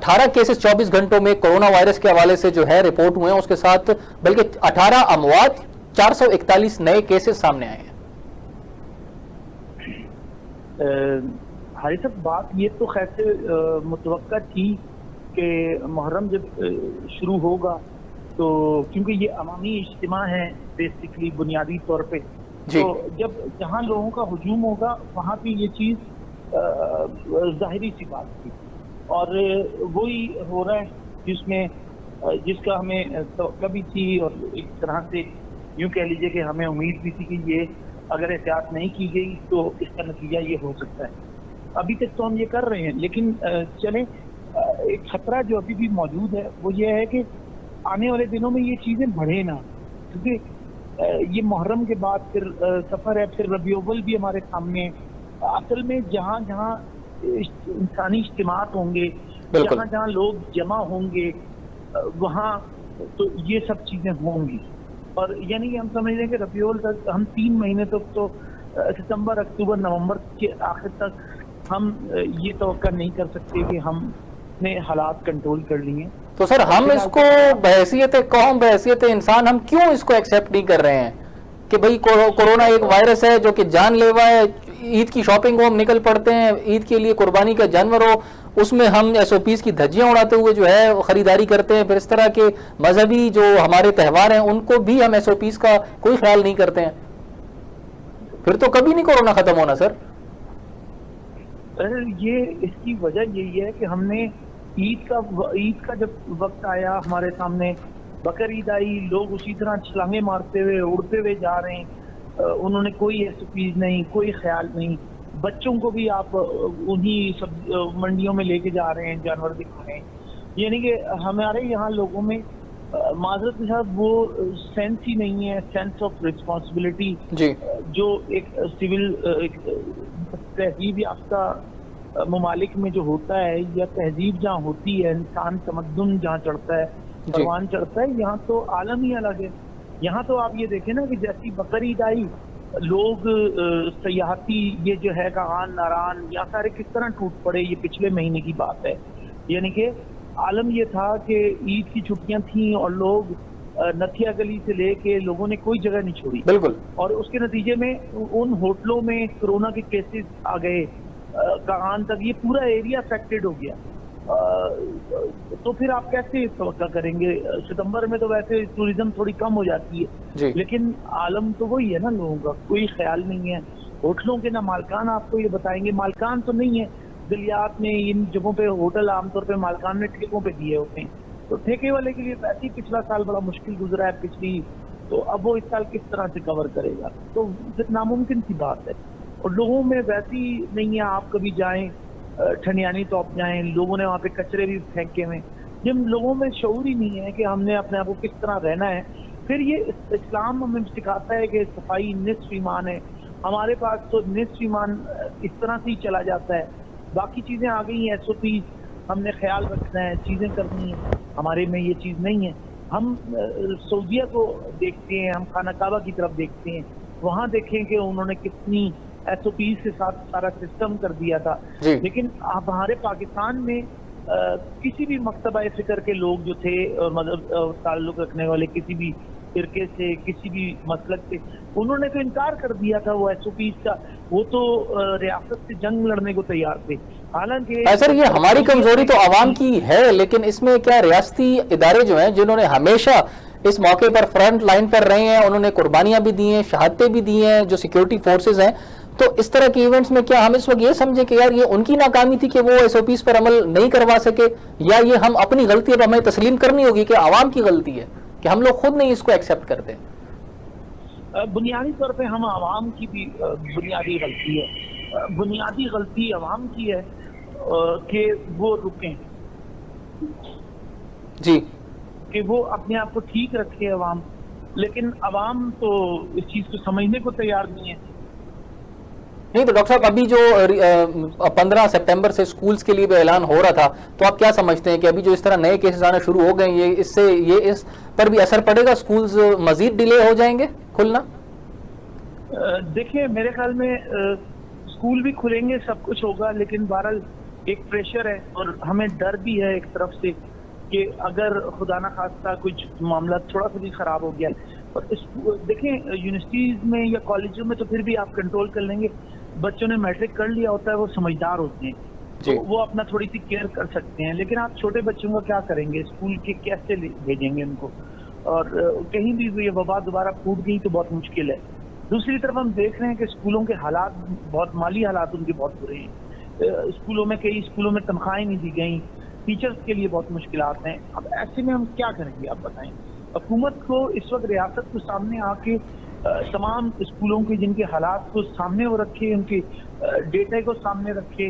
18 cases 24 घंटों में corona virus के हवाले से जो है रिपोर्ट हुए हैं, उसके साथ बल्कि 18 अमवात, 441 नए केसेस सामने आए हैं। हारी साहब, बात ये तो खैर से मुतवक्का थी कि मुहर्रम जब शुरू होगा तो, क्योंकि ये अवामी इज्तिमा है बेसिकली बुनियादी तौर पे, तो जब जहाँ लोगों का हुजूम होगा वहाँ पे ये चीज़ जाहिरी सी बात थी, और वही हो रहा है जिसका हमें तवक्का भी थी, और एक तरह से यूँ कह लीजिए कि हमें उम्मीद भी थी कि ये अगर एहतियात नहीं की गई तो इसका नतीजा ये हो सकता है। अभी तक तो हम ये कर रहे हैं, लेकिन चलें, एक खतरा जो अभी भी मौजूद है वो ये है कि आने वाले दिनों में ये चीज़ें बढ़े ना, क्योंकि ये मुहर्रम के बाद फिर सफ़र है, फिर रबी अव्वल भी हमारे सामने। असल में जहाँ जहाँ इंसानी इज्तिमात होंगे, जहाँ जहाँ लोग जमा होंगे, वहाँ तो ये सब चीज़ें होंगी। और यानी कि हम समझ लें कि रबी अव्वल तक हम 3 महीने तक तो सितंबर, अक्टूबर, नवंबर के आखिर तक हम ये तवक्का नहीं कर सकते कि हमने हालात कंट्रोल कर लिए। तो सर हम इसको बहैसियत कौम, बहैसियत इंसान हम क्यों इसको एक्सेप्ट नहीं कर रहे हैं कि भाई कोरोना एक वायरस है जो कि जानलेवा है। ईद की शॉपिंग को हम निकल पड़ते हैं, ईद के लिए कुर्बानी का जानवर हो, उसमें हम SOPs की धज्जियां उड़ाते हुए जो है खरीदारी करते हैं। फिर इस तरह के मजहबी जो हमारे त्यौहार हैं उनको भी हम SOPs का कोई ख्याल नहीं करते हैं। फिर तो कभी नहीं कोरोना खत्म होना सर। ये इसकी वजह यही है कि हमने ईद का जब वक्त आया हमारे सामने, बकर ईद आई, लोग उसी तरह छलांगे मारते हुए उड़ते हुए जा रहे हैं, उन्होंने कोई SOPs नहीं, कोई ख्याल नहीं। बच्चों को भी आप उन्हीं सब मंडियों में लेके जा रहे हैं, जानवर दिखा रहे हैं। यानी कि हमारे यहाँ लोगों में माजरत के साथ वो सेंस ही नहीं है, सेंस ऑफ रिस्पॉन्सिबिलिटी जो एक सिविल तहजीब याफ्ता ममालिक में जो होता है, या तहजीब जहाँ होती है, इंसान तमद्दुन जहाँ चढ़ता है, परवान चढ़ता है, यहाँ तो आलम ही अलग है। यहाँ तो आप ये देखें ना कि जैसी बकर ईद आई, लोग सयाहती ये जो है कान नारान या सारे किस तरह टूट पड़े। ये पिछले महीने की बात है। यानी कि आलम ये था कि ईद की छुट्टियां थी और लोग नथिया गली से लेके लोगों ने कोई जगह नहीं छोड़ी, बिल्कुल। और उसके नतीजे में उन होटलों में कोरोना के केसेस आ गए, कान तक ये पूरा एरिया अफेक्टेड हो गया। तो फिर आप कैसे तवक्का करेंगे? सितंबर में तो वैसे टूरिज्म थोड़ी कम हो जाती है, लेकिन आलम तो वही है ना, लोगों का कोई ख्याल नहीं है। होटलों के ना मालकान आपको ये बताएंगे, मालकान तो नहीं है दिलियात में, इन जगहों पे होटल आमतौर पे मालकान ने ठेकों पे दिए होते हैं, तो ठेके वाले के लिए वैसे ही पिछला साल बड़ा मुश्किल गुजरा है पिछली, तो अब वो इस साल किस तरह से कवर करेगा? तो नामुमकिन सी बात है। और लोगों में वैसी नहीं है, आप कभी जाएं ठंडियानी तो आप जाएं, लोगों ने वहाँ पे कचरे भी फेंके हुए। जिन लोगों में शऊर ही नहीं है कि हमने अपने आप को किस तरह रहना है। फिर ये इस्लाम हमें सिखाता है कि सफाई निस्फ ईमान है, हमारे पास तो निस्फ ईमान इस तरह से ही चला जाता है। बाकी चीज़ें आ गई हैं, SOPs, हमने ख्याल रखना है, चीज़ें करनी है, हमारे में ये चीज़ नहीं है। हम सऊदिया को देखते हैं, हम खाना काबा की तरफ देखते हैं, वहाँ देखें कि उन्होंने कितनी SOPs के साथ सारा सिस्टम कर दिया था। लेकिन आप हमारे पाकिस्तान में किसी भी मकतबा फिक्र के लोग जो थे और मतलब ताल्लुक रखने वाले किसी भी फिरके से, किसी भी मसलक से, उन्होंने तो इनकार कर दिया था वो SOPs का। वो तो रियासत से जंग लड़ने को तैयार थे। हालांकि सर ये हमारी कमजोरी तो आवाम की है, लेकिन इसमें क्या रियासती इदारे जो हैं जिन्होंने हमेशा इस मौके पर फ्रंट लाइन पर रहे हैं, उन्होंने कुर्बानियां भी दी हैं, शहादतें भी दी हैं, जो सिक्योरिटी फोर्सेज हैं, तो इस तरह के इवेंट्स में क्या हम इस वक्त ये समझें कि यार ये उनकी नाकामी थी कि वो SOPs पर अमल नहीं करवा सके, या ये हम अपनी गलती अब हमें तस्लीम करनी होगी कि आवाम की गलती है कि हम लोग खुद नहीं इसको एक्सेप्ट करते? बुनियादी तौर पे हम आवाम की भी बुनियादी गलती है। बुनियादी गलती आवाम की है कि वो रुकें जी, कि वो अपने आप को ठीक रखे आवाम, लेकिन आवाम तो इस चीज को समझने को तैयार नहीं है। नहीं तो डॉक्टर साहब, अभी जो 15 सितंबर से स्कूल्स के लिए भी ऐलान हो रहा था, तो आप क्या समझते हैं कि अभी जो इस तरह नए केसेस आना शुरू हो गए, ये इस पर भी असर पड़ेगा? स्कूल्स मजीद डिले हो जाएंगे खुलना? देखिए मेरे ख्याल में स्कूल भी खुलेंगे, सब कुछ होगा, लेकिन बहरहाल एक प्रेशर है और हमें डर भी है एक तरफ से कि अगर खुदा ना खास्ता कुछ मामला थोड़ा सा भी खराब हो गया, और देखें यूनिवर्सिटीज में या कॉलेजों में तो फिर भी आप कंट्रोल कर लेंगे, बच्चों ने मैट्रिक कर लिया होता है, वो समझदार होते हैं, तो वो अपना थोड़ी सी केयर कर सकते हैं। लेकिन आप छोटे बच्चों का क्या करेंगे, स्कूल के कैसे भेजेंगे उनको, और कहीं भी ये वबा दोबारा फूट गई तो बहुत मुश्किल है। दूसरी तरफ हम देख रहे हैं कि स्कूलों के हालात, बहुत माली हालात उनके बहुत बुरे हैं। स्कूलों में, कई स्कूलों में तनख्वाहें नहीं दी गई, टीचर्स के लिए बहुत मुश्किलात हैं। अब ऐसे में हम क्या करेंगे, आप बताएं। हुकूमत को इस वक्त रियासत को सामने आके तमाम स्कूलों के जिनके हालात को सामने वो रखे, उनके डेटा को सामने रखे,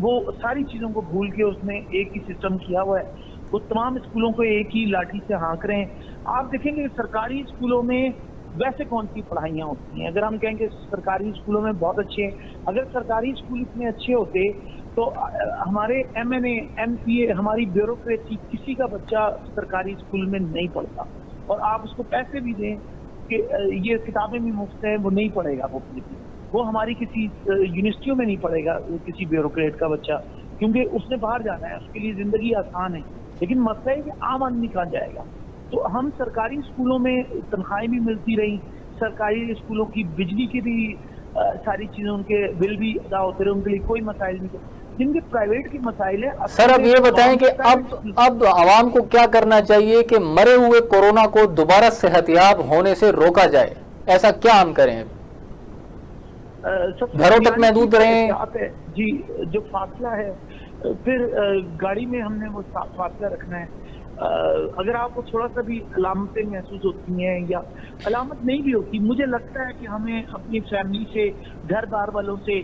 वो सारी चीज़ों को भूल के उसने एक ही सिस्टम किया हुआ है, वो तमाम स्कूलों को एक ही लाठी से हाँक रहे हैं। आप देखेंगे सरकारी स्कूलों में वैसे कौन सी पढ़ाइयाँ होती हैं। अगर हम कहेंगे सरकारी स्कूलों में बहुत अच्छे हैं, अगर सरकारी स्कूल इतने अच्छे होते तो हमारे MNA MPA हमारी ब्यूरोक्रेसी, किसी का बच्चा सरकारी स्कूल में नहीं पढ़ता, और आप उसको पैसे भी दें कि ये किताबें भी मुफ्त हैं, वो नहीं पढ़ेगा, वो हमारी किसी यूनिवर्सिटियों में नहीं पढ़ेगा किसी ब्यूरोक्रेट का बच्चा, क्योंकि उसने बाहर जाना है, उसके लिए जिंदगी आसान है। लेकिन मसला है कि आम आदमी कहाँ जाएगा। तो हम सरकारी स्कूलों में तनख्वाहें भी मिलती रही, सरकारी स्कूलों की बिजली की भी सारी चीजें, उनके बिल भी अदा होते रहे, उनके लिए कोई मसाइल नहीं थे। जिनके प्राइवेट की मसाइल है। सर अब ये बताएं कि अब आवाम को क्या करना चाहिए कि मरे हुए कोरोना को दोबारा सेहतयाब होने से रोका जाए, ऐसा क्या हम करें? घरों तक महदूद रहें जी, जो फासला है, फिर गाड़ी में हमने वो फासला रखना है। अगर आपको थोड़ा सा भी अलामतें महसूस होती हैं या अलामत नहीं भी होती, मुझे लगता है कि हमें अपनी फैमिली से, घर बार वालों से,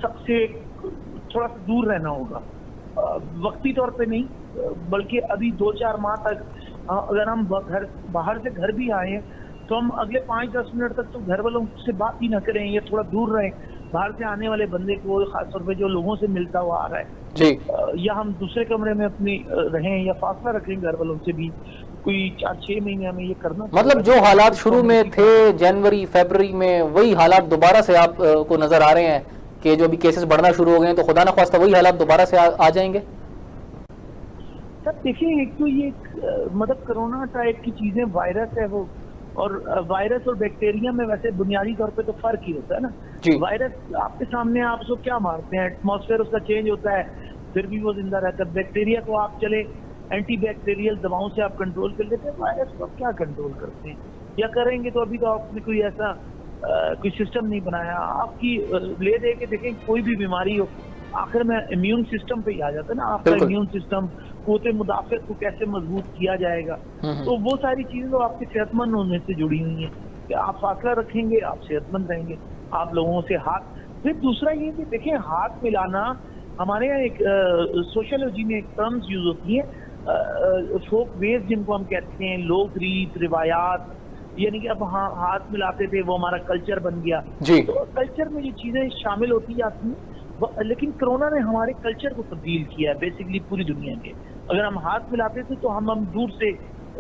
सबसे थोड़ा सा दूर रहना होगा। वक्ती तौर पे नहीं, बल्कि अभी 2-4 माह तक अगर हम बाहर से घर भी आए तो हम अगले 5-10 मिनट तक तो घर वालों से बात ही ना करें, या थोड़ा दूर रहें बाहर से आने वाले बंदे को, खासतौर पे जो लोगों से मिलता हुआ आ रहा है जी। या हम दूसरे कमरे में अपनी रहें या फासला रखें घर वालों से भी। कोई 4-6 महीने हमें ये करना, मतलब जो हालात शुरू में थे जनवरी फरवरी में, वही हालात दोबारा से आप को नजर आ रहे हैं कि जो भी केसेस बढ़ना शुरू हो गए हैं, तो खुदा न ख्वास्ता वही हालात दोबारा से आ जाएंगे? सर देखिए, एक तो ये मतलब कोरोना टाइप की चीजें, वायरस है वो, और वायरस और बैक्टीरिया में वैसे बुनियादी तौर पे तो फर्क ही होता है ना। वायरस आपके सामने, आप उसको क्या मारते हैं, एटमॉस्फेयर उसका चेंज होता है, फिर भी वो जिंदा रहता है। बैक्टीरिया को आप चले एंटी बैक्टीरियल दवाओं से आप कंट्रोल कर लेते हैं, वायरस को आप क्या कंट्रोल करते हैं या करेंगे? तो अभी तो आपने कोई ऐसा कोई सिस्टम नहीं बनाया। आपकी ले दे के देखें, कोई भी बीमारी हो, आखिर में इम्यून सिस्टम पे ही आ जाता है ना। आपका इम्यून सिस्टम, क़ुव्वत मुदाफ़िअत को कैसे मजबूत किया जाएगा, तो वो सारी चीजें तो आपके सेहतमंद होने से जुड़ी हुई हैं कि आप फासला रखेंगे, आप सेहतमंद रहेंगे, आप लोगों से हाथ। फिर दूसरा ये कि देखिए, हाथ मिलाना हमारे यहाँ एक सोशियोलॉजी में एक टर्म्स यूज होती है, फोक वेज जिनको हम कहते हैं, लोक रीत रिवायात, यानी कि अब हाथ मिलाते थे, वो हमारा कल्चर बन गया जी। तो कल्चर में ये चीजें शामिल होती जाती हैं, लेकिन कोरोना ने हमारे कल्चर को तब्दील किया है बेसिकली पूरी दुनिया के। अगर हम हाथ मिलाते थे तो हम दूर से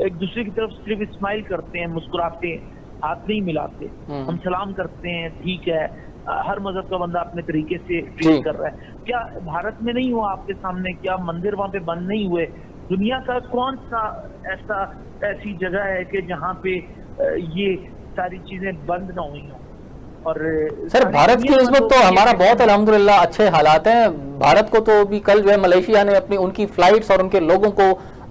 एक दूसरे की तरफ सिर्फ स्माइल करते हैं, मुस्कुराते हैं, हाथ नहीं मिलाते। हम सलाम करते हैं, ठीक है, हर मजहब का बंदा अपने तरीके से ट्रीट कर रहा है। क्या भारत में नहीं हुआ आपके सामने? क्या मंदिर वहां पे बंद नहीं हुए? दुनिया का कौन सा ऐसी जगह है कि जहाँ पे ये सारी चीजें बंद ना हुई हों? और सर भारत की निस्बत तो हमारा बहुत अल्हम्दुलिल्लाह अच्छे हालात हैं। भारत को तो भी कल जो है मलेशिया ने अपनी उनकी फ्लाइट्स और उनके लोगों को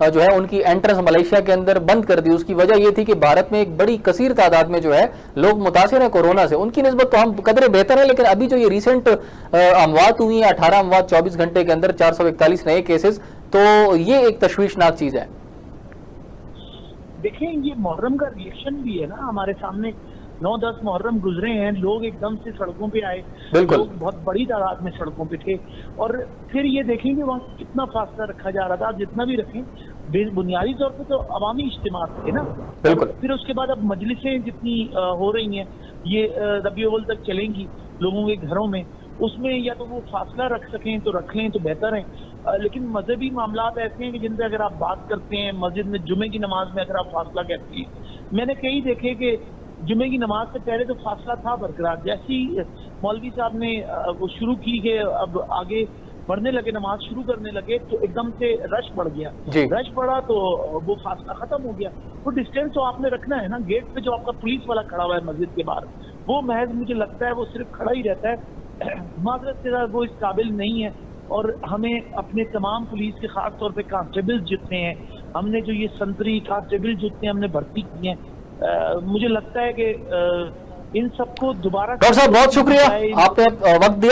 जो है उनकी एंट्रेंस मलेशिया के अंदर बंद कर दी। उसकी वजह ये थी कि भारत में एक बड़ी कसीर तादाद में जो है लोग मुतासिर हैं कोरोना से। उनकी निस्बत तो हम कदरे बेहतर है, लेकिन अभी जो ये रिसेंट अमवात हुई हैं, 18 अमवात 24 घंटे के अंदर, 441 नए केसेस, तो ये एक तशवीशनाक चीज है। देखिए, ये मुहर्रम का रिएक्शन भी है ना, हमारे सामने 9-10 मुहर्रम गुजरे हैं, लोग एकदम से सड़कों पे आए, लोग बहुत बड़ी तादाद में सड़कों पे थे, और फिर ये देखेंगे वहाँ कितना फासला रखा जा रहा था। आप जितना भी रखें, बुनियादी तौर पे तो अवामी इज्तिमा थे ना, फिर उसके बाद अब मजलिसें जितनी हो रही हैं, ये रबी अव्वल तक चलेंगी लोगों के घरों में, उसमें या तो वो फासला रख सकें तो रख लें तो बेहतर है। लेकिन मजहबी मामलात ऐसे हैं कि जिनसे अगर आप बात करते हैं, मस्जिद में जुमे की नमाज में अगर आप फासला कहते हैं, मैंने कई देखे कि जुमे की नमाज से पहले तो फासला था बरकरार, जैसे ही मौलवी साहब ने वो शुरू की कि अब आगे बढ़ने लगे, नमाज शुरू करने लगे, तो एकदम से रश बढ़ गया। रश बढ़ा तो वो फासला खत्म हो गया। वो डिस्टेंस तो आपने रखना है ना। गेट पे जो आपका पुलिस वाला खड़ा हुआ है मस्जिद के बाहर, वो महज मुझे लगता है वो सिर्फ खड़ा ही रहता है, माजरत के साथ वो इस काबिल नहीं है। और हमें अपने तमाम पुलिस के खास तौर पे कांस्टेबल जितने हैं, हमने जो ये संतरी कांस्टेबल जितने हमने भर्ती किए हैं, मुझे लगता है कि इन सबको दोबारा। डॉक्टर साहब बहुत शुक्रिया, आपने वक्त दिया।